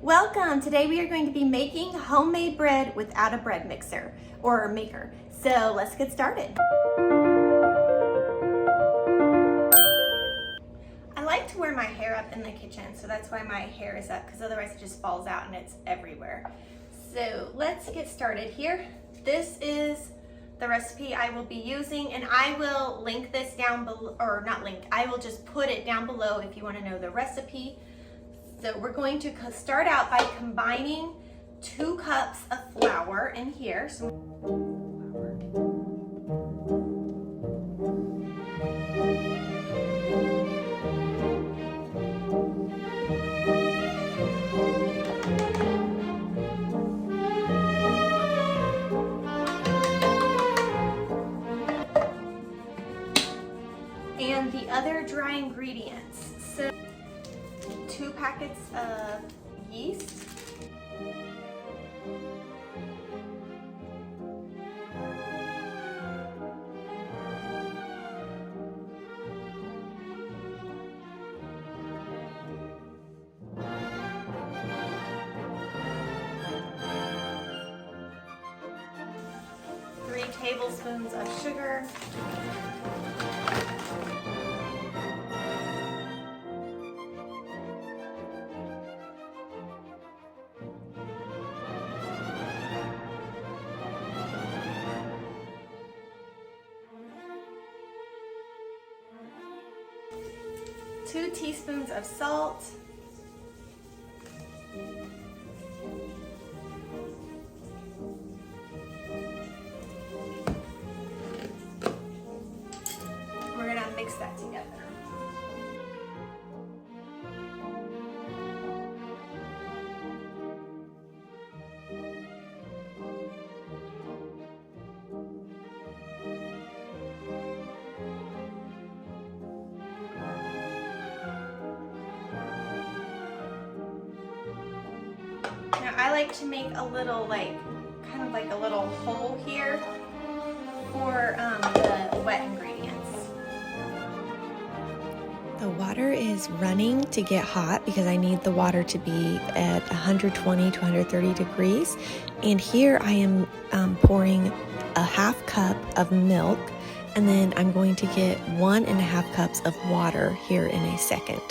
Welcome! Today we are going to be making homemade bread without a bread mixer or maker. So let's get started. I like to wear my hair up in the kitchen, so that's why my hair is up, because otherwise it just falls out and it's everywhere. So let's get started here. This is the recipe I will be using, and I will link this down below, or not link, I will just put it down below if you want to know the recipe. So we're going to start out by combining 2 cups of flour in here. And the other dry ingredients. So 2 packets of yeast, three tablespoons of sugar, two teaspoons of salt, we're gonna mix that together. Now I like to make a little, kind of like a little hole here for the wet ingredients. The water is running to get hot because I need the water to be at 120 to 130 degrees. And here I am pouring a 1/2 cup of milk, and then I'm going to get 1.5 cups of water here in a second.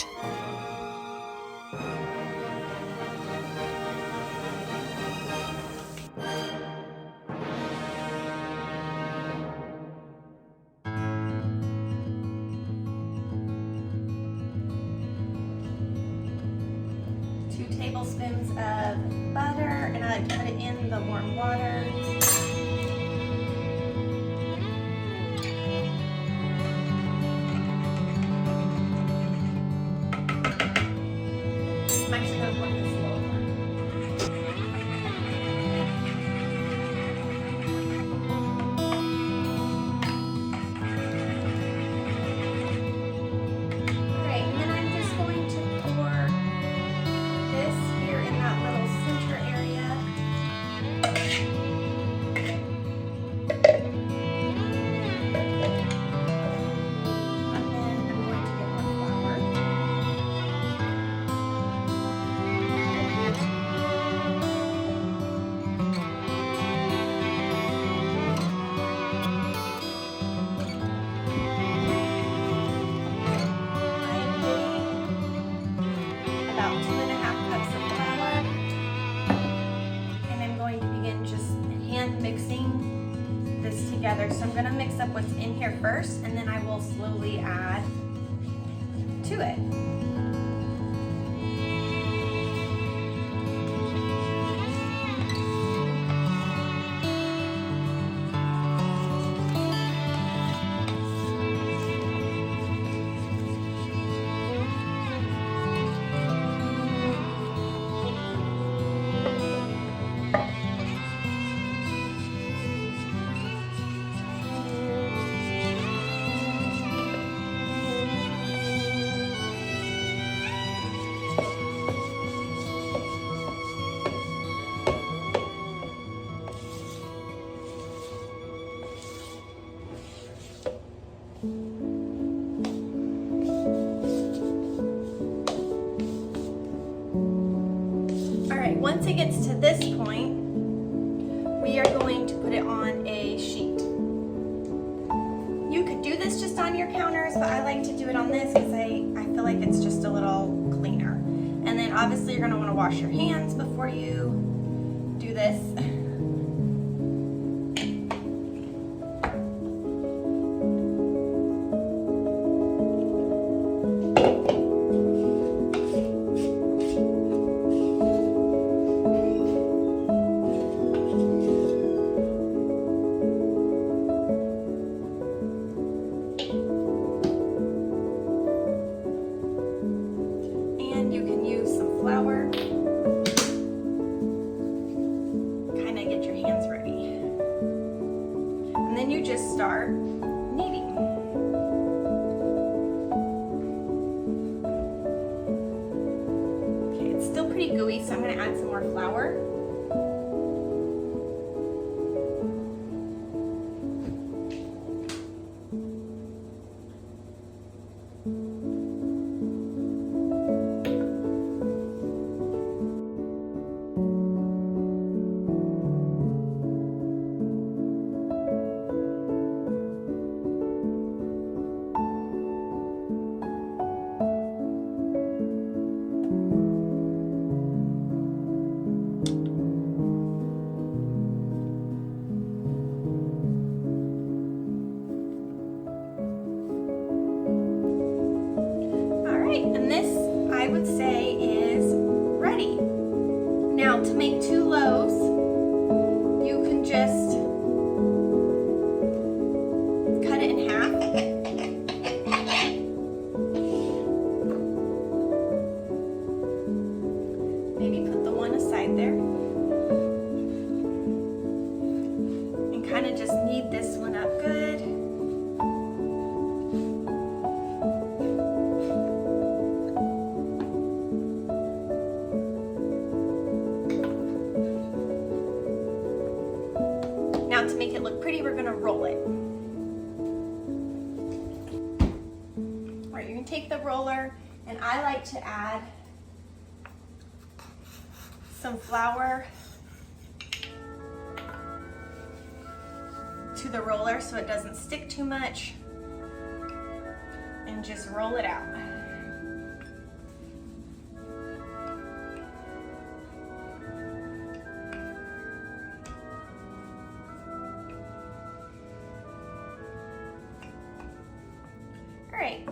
Tablespoons of butter, and I like to put it in the warm water. I'm actually going to pour this a little more. Alright, and then I'm just going to pour this here in that little center area. And then I'm going to get more flour. About 2.5 cups of flour, and I'm going to begin just hand mixing this together. So I'm going to mix up what's in here first, and then I will slowly add to it. once it gets to this point, we are going to put it on a sheet. You could do this just on your counters, but I like to do it on this because I feel like it's just a little cleaner. And then obviously you're gonna wanna wash your hands before you do this. Start kneading. Okay, it's still pretty gooey, so I'm going to add some more flour. And this, I would say, is ready. Now, to make 2 loaves, you can just cut it in half. Maybe put the one aside there. And kind of just knead this one up good. Now, to make it look pretty, we're gonna roll it. All right, you're gonna take the roller, and I like to add some flour to the roller so it doesn't stick too much, and just roll it out.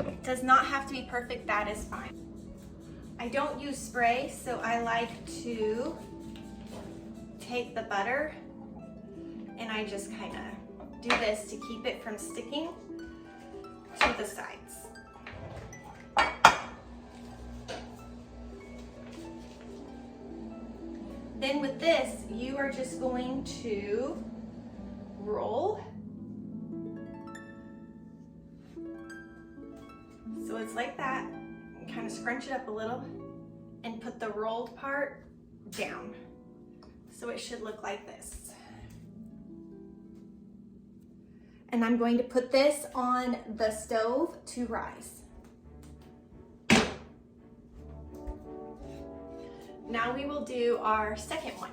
It does not have to be perfect, that is fine. I don't use spray, so I like to take the butter and I just kind of do this to keep it from sticking to the sides. Then with this, you are just going to roll. So it's like that, and kind of scrunch it up a little and put the rolled part down. So it should look like this. And I'm going to put this on the stove to rise. Now we will do our second one.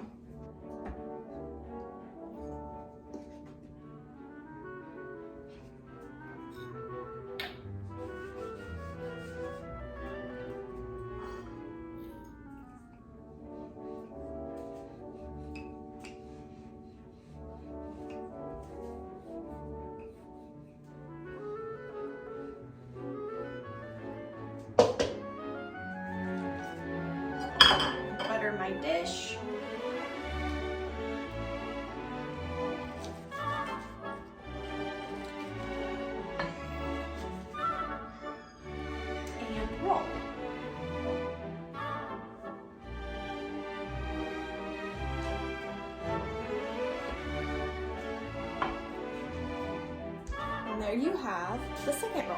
Butter my dish. And roll. And there you have the second roll.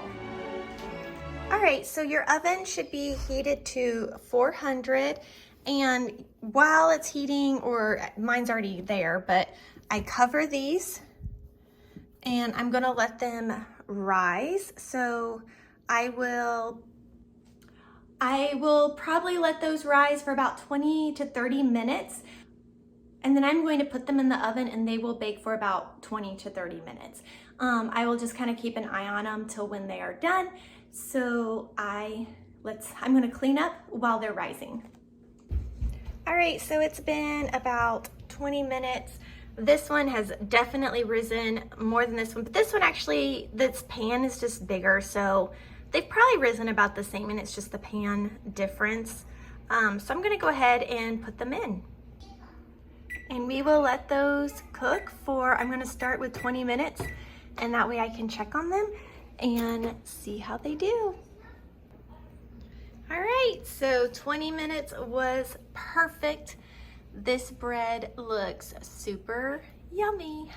All right, so your oven should be heated to 400, and while it's heating, or mine's already there, but I cover these and I'm gonna let them rise. So I will I will probably let those rise for about 20 to 30 minutes. And then I'm going to put them in the oven and they will bake for about 20 to 30 minutes. I will just kind of keep an eye on them till when they are done. So I'm gonna clean up while they're rising. All right, so it's been about 20 minutes. This one has definitely risen more than this one, but this one actually, this pan is just bigger, so they've probably risen about the same, and it's just the pan difference. So I'm gonna go ahead and put them in. And we will let those cook for, I'm gonna start with 20 minutes, and that way I can check on them and see how they do. All right, so 20 minutes was perfect. This bread looks super yummy.